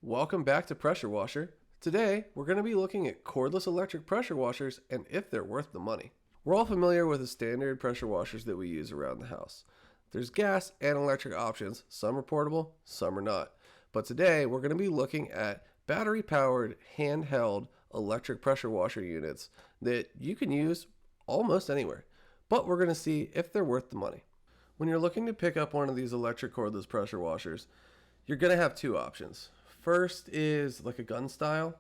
Welcome back to Pressure Washer. Today, we're going to be looking at cordless electric pressure washers and if they're worth the money. We're all familiar with the standard pressure washers that we use around the house. There's gas and electric options. Some are portable, some are not. But today, we're going to be looking at battery-powered, handheld electric pressure washer units that you can use almost anywhere. But we're going to see if they're worth the money. When you're looking to pick up one of these electric cordless pressure washers, you're going to have two options. First is like a gun style,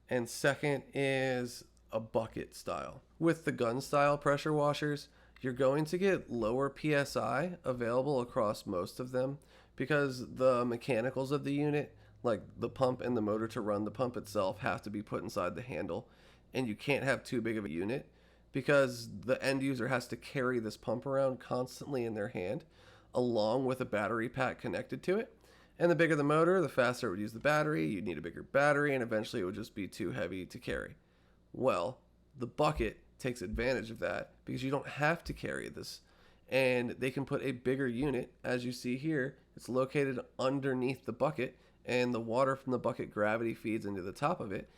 and second is a bucket style. With the gun style pressure washers, you're going to get lower PSI available across most of them because the mechanicals of the unit, like the pump and the motor to run the pump itself, have to be put inside the handle, and you can't have too big of a unit because the end user has to carry this pump around constantly in their hand along with a battery pack connected to it. And the bigger the motor, the faster it would use the battery. You'd need a bigger battery, and eventually it would just be too heavy to carry. Well, the bucket takes advantage of that because you don't have to carry this. And they can put a bigger unit, as you see here. It's located underneath the bucket, and the water from the bucket gravity feeds into the top of it.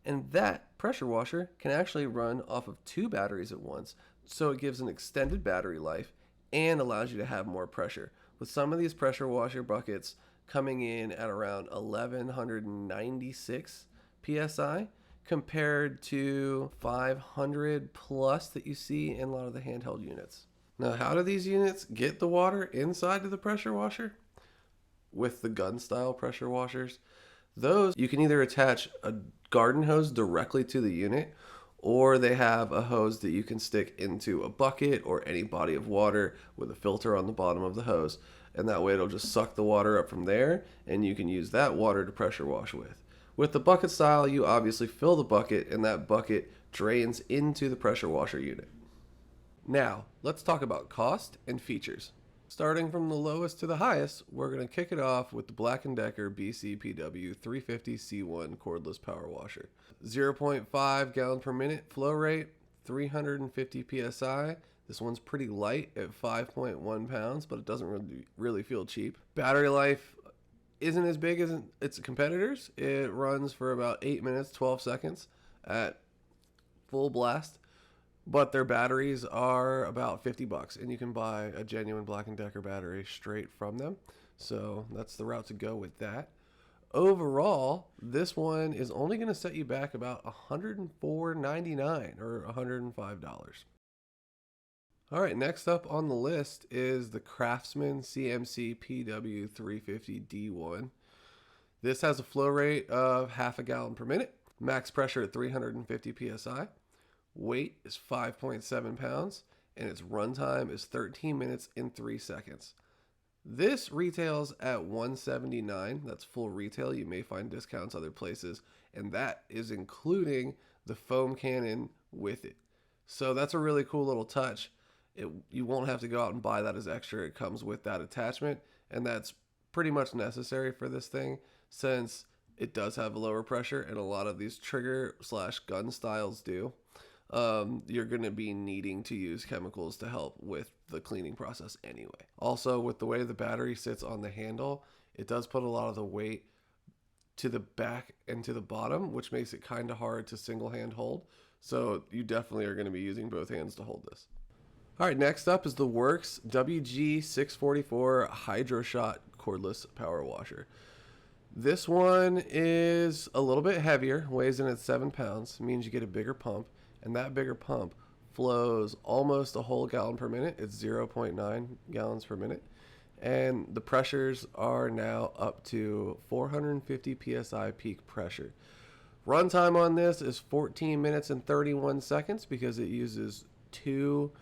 And that pressure washer can actually run off of two batteries at once. So it gives an extended battery life and allows you to have more pressure. With some of these pressure washer buckets coming in at around 1196 psi compared to 500 plus that you see in a lot of the handheld units. Now, how do these units get the water inside of the pressure washer? With the gun style pressure washers, those you can either attach a garden hose directly to the unit, or they have a hose that you can stick into a bucket or any body of water with a filter on the bottom of the hose. And that way it'll just suck the water up from there, and you can use that water to pressure wash with. With the bucket style, you obviously fill the bucket, and that bucket drains into the pressure washer unit. Now, let's talk about cost and features. Starting from the lowest to the highest, we're going to kick it off with the Black & Decker BCPW 350C1 cordless power washer. 0.5 gallon per minute flow rate, 350 psi. This one's pretty light at 5.1 pounds, but it doesn't really feel cheap. Battery life isn't as big as its competitors. It runs for about 8 minutes, 12 seconds at full blast. But their batteries are about $50, and you can buy a genuine Black & Decker battery straight from them. So that's the route to go with that. Overall, this one is only going to set you back about $104.99 or $105. All right, next up on the list is the Craftsman CMC PW350D1. This has a flow rate of half a gallon per minute, max pressure at 350 psi. Weight is 5.7 pounds, and its runtime is 13 minutes and 3 seconds. This retails at $179. That's full retail. You may find discounts other places, and that is including the foam cannon with it. So that's a really cool little touch. You won't have to go out and buy that as extra. It comes with that attachment, and that's pretty much necessary for this thing since it does have a lower pressure, and a lot of these trigger/gun styles do. You're going to be needing to use chemicals to help with the cleaning process anyway. Also, with the way the battery sits on the handle, it does put a lot of the weight to the back and to the bottom, which makes it kind of hard to single hand hold. So you definitely are going to be using both hands to hold this. All right, next up is the Worx WG644 Hydro Shot cordless power washer. This one is a little bit heavier, weighs in at 7 pounds, means you get a bigger pump, and that bigger pump flows almost a whole gallon per minute. It's 0.9 gallons per minute, and the pressures are now up to 450 psi peak pressure. Runtime on this is 14 minutes and 31 seconds because it uses two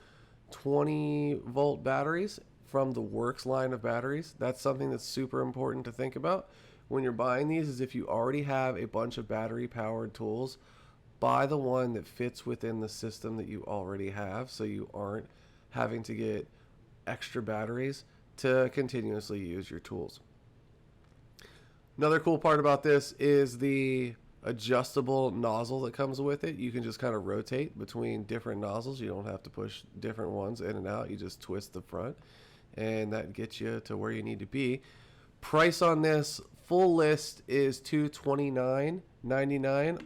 20-volt batteries from the Worx line of batteries. That's something that's super important to think about when you're buying these, is if you already have a bunch of battery-powered tools, buy the one that fits within the system that you already have so you aren't having to get extra batteries to continuously use your tools. Another cool part about this is the adjustable nozzle that comes with it. You can just kind of rotate between different nozzles. You don't have to push different ones in and out. You just twist the front, and that gets you to where you need to be. Price on this full list is $229.99.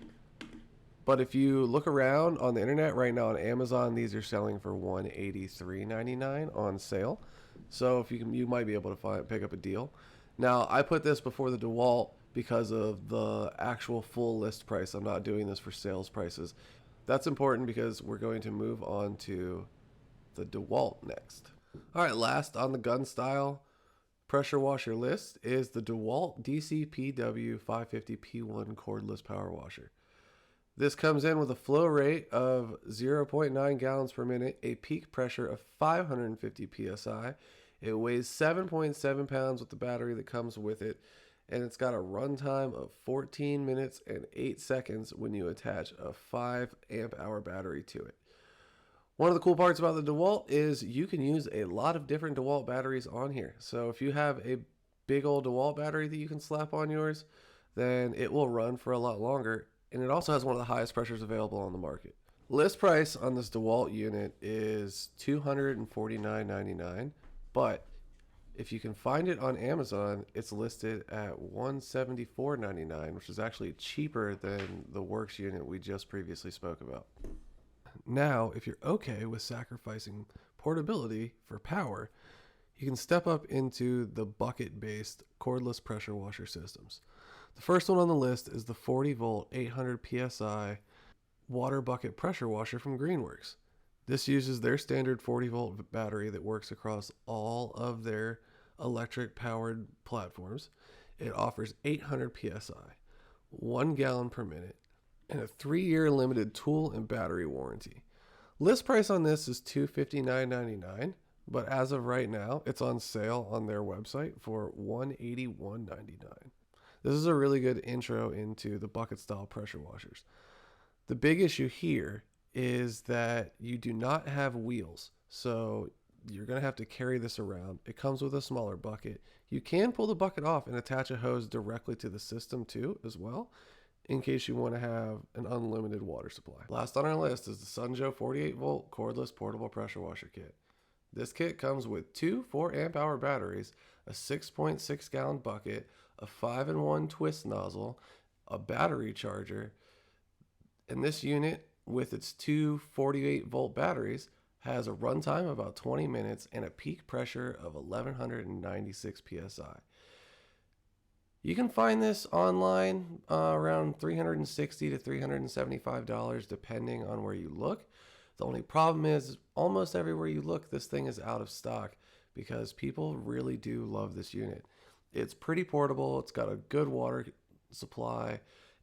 But if you look around on the internet right now on Amazon, these are selling for $183.99 on sale. So if you might be able to pick up a deal. Now, I put this before the DeWalt because of the actual full list price. I'm not doing this for sales prices. That's important because we're going to move on to the DeWalt next. All right, last on the gun style pressure washer list is the DeWalt DCPW 550P1 cordless power washer. This comes in with a flow rate of 0.9 gallons per minute, a peak pressure of 550 psi. It weighs 7.7 pounds with the battery that comes with it, and it's got a runtime of 14 minutes and 8 seconds when you attach a 5 amp hour battery to it. One of the cool parts about the DeWalt is you can use a lot of different DeWalt batteries on here. So if you have a big old DeWalt battery that you can slap on yours, then it will run for a lot longer. And it also has one of the highest pressures available on the market. List price on this DeWalt unit is $249.99, but if you can find it on Amazon, it's listed at $174.99, which is actually cheaper than the Worx unit we just previously spoke about. Now, if you're okay with sacrificing portability for power, you can step up into the bucket-based cordless pressure washer systems. The first one on the list is the 40 volt 800 psi water bucket pressure washer from Greenworks. This uses their standard 40 volt battery that works across all of their electric powered platforms. It offers 800 psi, 1 gallon per minute, and a 3-year limited tool and battery warranty. List price on this is $259.99, but as of right now, it's on sale on their website for $181.99. This is a really good intro into the bucket style pressure washers. The big issue here is that you do not have wheels, so you're going to have to carry this around. It comes with a smaller bucket. You can pull the bucket off and attach a hose directly to the system too as well, in case you want to have an unlimited water supply. Last on our list is the Sunjoe 48 volt cordless portable pressure washer kit. This kit comes with 2 4 amp hour batteries, a 6.6 gallon bucket, a 5-in-1 twist nozzle, a battery charger, and this unit with its 2 48 volt batteries has a runtime of about 20 minutes and a peak pressure of 1196 psi. You can find this online around $360 to $375 depending on where you look. The only problem is almost everywhere you look, this thing is out of stock because people really do love this unit. It's pretty portable. It's got a good water supply.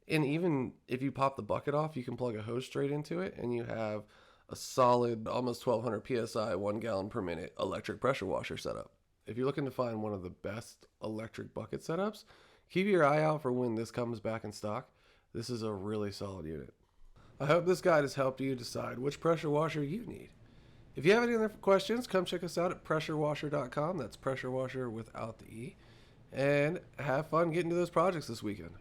And even if you pop the bucket off, you can plug a hose straight into it and you have a solid almost 1200 psi, 1 gallon per minute electric pressure washer setup. If you're looking to find one of the best electric bucket setups, keep your eye out for when this comes back in stock. This is a really solid unit. I hope this guide has helped you decide which pressure washer you need. If you have any other questions, come check us out at pressurewasher.com. That's pressure washer without the E. And have fun getting to those projects this weekend.